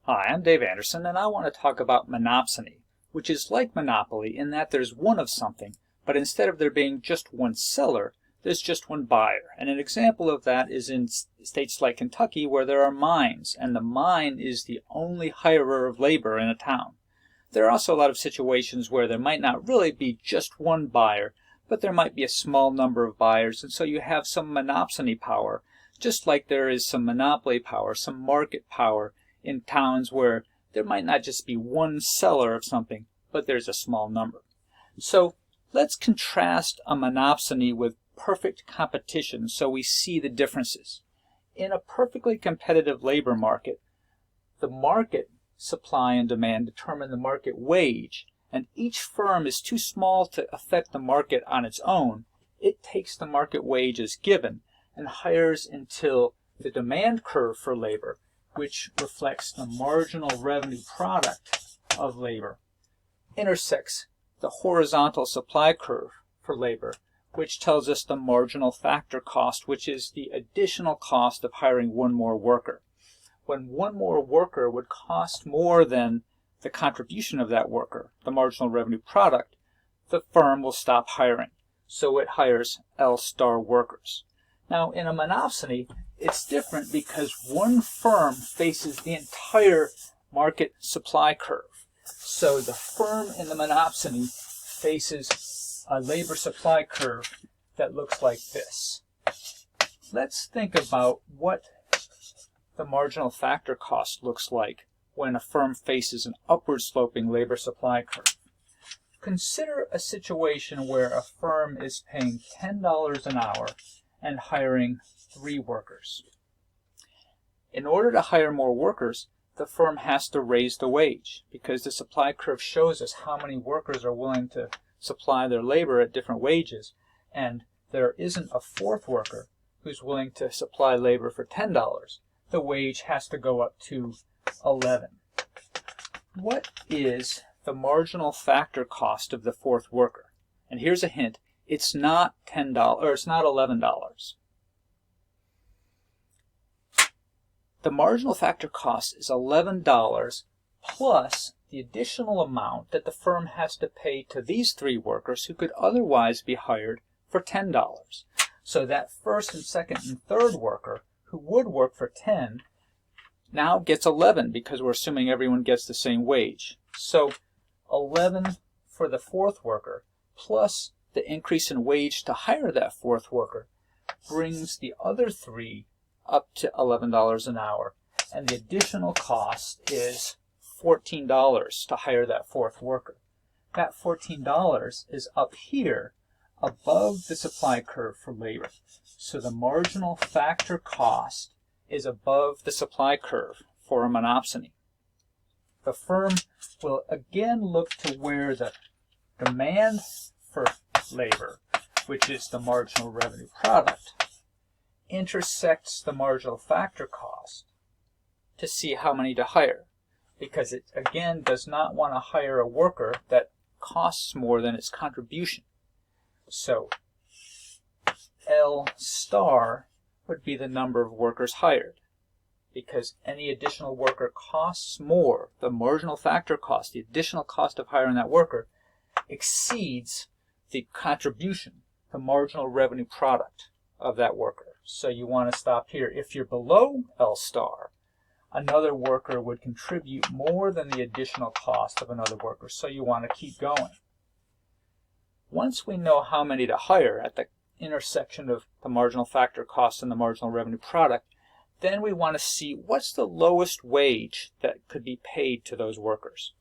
Hi, I'm Dave Anderson, and I want to talk about monopsony, which is like monopoly in that there's one of something, but instead of there being just one seller, there's just one buyer. And an example of that is in states like Kentucky, where there are mines, and the mine is the only hirer of labor in a town. There are also a lot of situations where there might not really be just one buyer, but there might be a small number of buyers, and so you have some monopsony power, just like there is some monopoly power, some market power, in towns where there might not just be one seller of something, but there's a small number. So let's contrast a monopsony with perfect competition so we see the differences. In a perfectly competitive labor market, the market supply and demand determine the market wage, and each firm is too small to affect the market on its own. It takes the market wage as given and hires until the demand curve for labor, which reflects the marginal revenue product of labor, intersects the horizontal supply curve for labor, which tells us the marginal factor cost, which is the additional cost of hiring one more worker. When one more worker would cost more than the contribution of that worker, the marginal revenue product, the firm will stop hiring. So it hires L-star workers. Now, in a monopsony, it's different because one firm faces the entire market supply curve. So the firm in the monopsony faces a labor supply curve that looks like this. Let's think about what the marginal factor cost looks like when a firm faces an upward sloping labor supply curve. Consider a situation where a firm is paying $10 an hour and hiring 3 workers. In order to hire more workers, the firm has to raise the wage because the supply curve shows us how many workers are willing to supply their labor at different wages, and there isn't a 4th worker who's willing to supply labor for $10. The wage has to go up to 11. What is the marginal factor cost of the 4th worker? And here's a hint. It's not $10 or it's not $11. The marginal factor cost is $11 plus the additional amount that the firm has to pay to these 3 workers who could otherwise be hired for $10. So that 1st and 2nd and 3rd worker who would work for 10 now gets 11 because we're assuming everyone gets the same wage. So 11 for the 4th worker plus the increase in wage to hire that 4th worker brings the other 3 up to $11 an hour, and the additional cost is $14 to hire that 4th worker. That $14 is up here above the supply curve for labor. So the marginal factor cost is above the supply curve for a monopsony. The firm will again look to where the demand for labor, which is the marginal revenue product, intersects the marginal factor cost to see how many to hire, because it again does not want to hire a worker that costs more than its contribution. So L star would be the number of workers hired, because any additional worker costs more. The marginal factor cost, the additional cost of hiring that worker, exceeds the contribution, the marginal revenue product of that worker. So you want to stop here. If you're below L star, another worker would contribute more than the additional cost of another worker, so you want to keep going. Once we know how many to hire at the intersection of the marginal factor cost and the marginal revenue product, then we want to see what's the lowest wage that could be paid to those workers.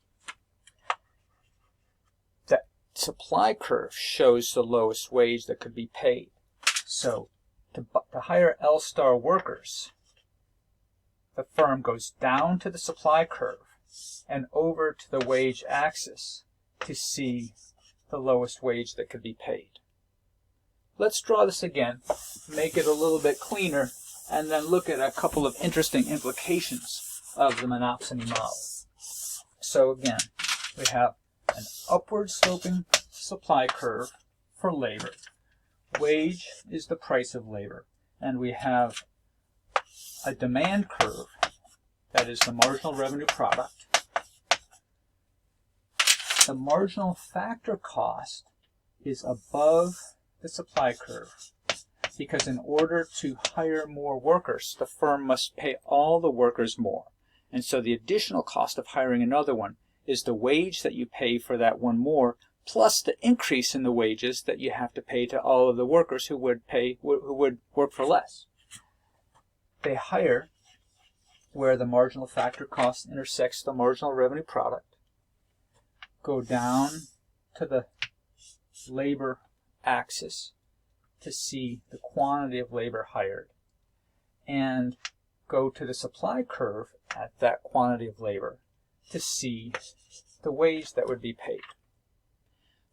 That supply curve shows the lowest wage that could be paid. So to hire L star workers, the firm goes down to the supply curve and over to the wage axis to see the lowest wage that could be paid. Let's draw this again, make it a little bit cleaner, and then look at a couple of interesting implications of the monopsony model. So again, we have an upward sloping supply curve for labor. Wage is the price of labor. And we have a demand curve that is the marginal revenue product, the marginal factor cost is above the supply curve, because in order to hire more workers, the firm must pay all the workers more. And so the additional cost of hiring another one is the wage that you pay for that one more, plus the increase in the wages that you have to pay to all of the workers who would work for less. They hire where the marginal factor cost intersects the marginal revenue product, go down to the labor axis to see the quantity of labor hired, and go to the supply curve at that quantity of labor to see the wage that would be paid.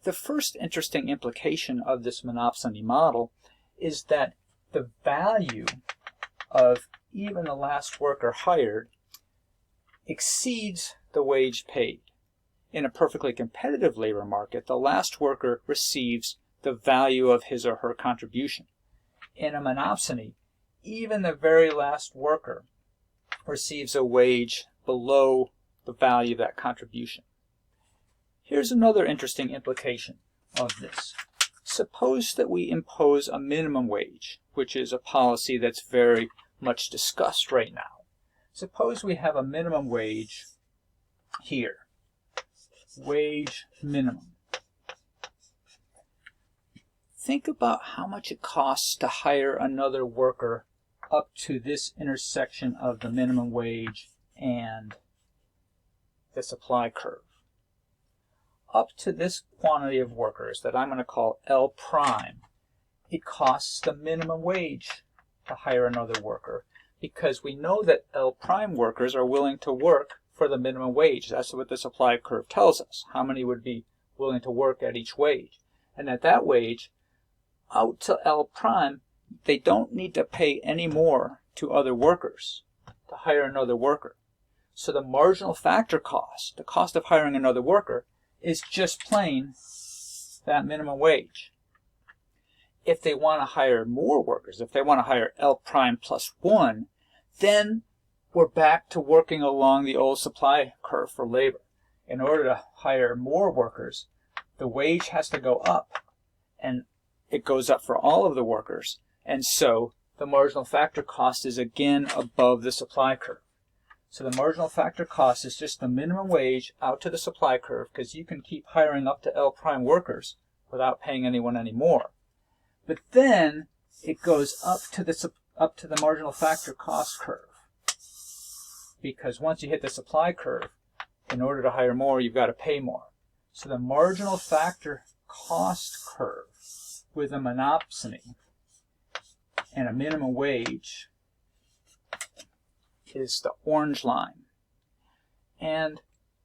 The first interesting implication of this monopsony model is that the value of even the last worker hired exceeds the wage paid. In a perfectly competitive labor market, the last worker receives the value of his or her contribution. In a monopsony, even the very last worker receives a wage below the value of that contribution. Here's another interesting implication of this. Suppose that we impose a minimum wage, which is a policy that's very much discussed right now. Suppose we have a minimum wage here. Wage minimum. Think about how much it costs to hire another worker up to this intersection of the minimum wage and the supply curve. Up to this quantity of workers that I'm going to call L prime, it costs the minimum wage to hire another worker, because we know that L prime workers are willing to work for the minimum wage. That's what the supply curve tells us, how many would be willing to work at each wage. And at that wage, out to L prime, they don't need to pay any more to other workers to hire another worker. So the marginal factor cost, the cost of hiring another worker, is just plain that minimum wage. If they want to hire more workers, if they want to hire L prime plus 1, then we're back to working along the old supply curve for labor. In order to hire more workers, the wage has to go up, and it goes up for all of the workers, and so the marginal factor cost is again above the supply curve. So the marginal factor cost is just the minimum wage out to the supply curve, because you can keep hiring up to L prime workers without paying anyone any more. But then it goes up to the marginal factor cost curve, because once you hit the supply curve, in order to hire more, you've got to pay more. So the marginal factor cost curve with a monopsony and a minimum wage is the orange line. And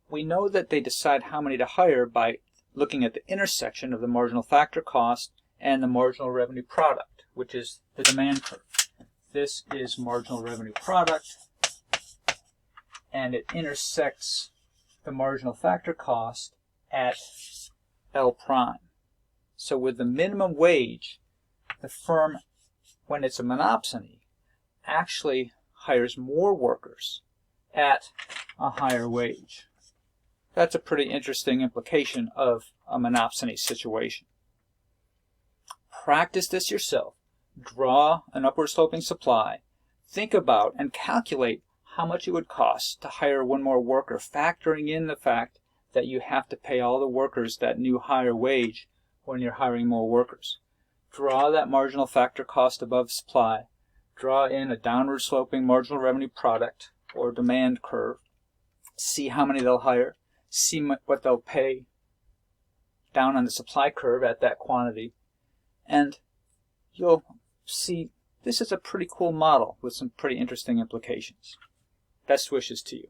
we know that they decide how many to hire by looking at the intersection of the marginal factor cost and the marginal revenue product, which is the demand curve. This is marginal revenue product, and it intersects the marginal factor cost at L prime. So with the minimum wage, the firm, when it's a monopsony, actually hires more workers at a higher wage. That's a pretty interesting implication of a monopsony situation. Practice this yourself. Draw an upward sloping supply. Think about and calculate how much it would cost to hire one more worker, factoring in the fact that you have to pay all the workers that new higher wage when you're hiring more workers. Draw that marginal factor cost above supply. Draw in a downward sloping marginal revenue product or demand curve. See how many they'll hire. See what they'll pay down on the supply curve at that quantity. And you'll see this is a pretty cool model with some pretty interesting implications. Best wishes to you.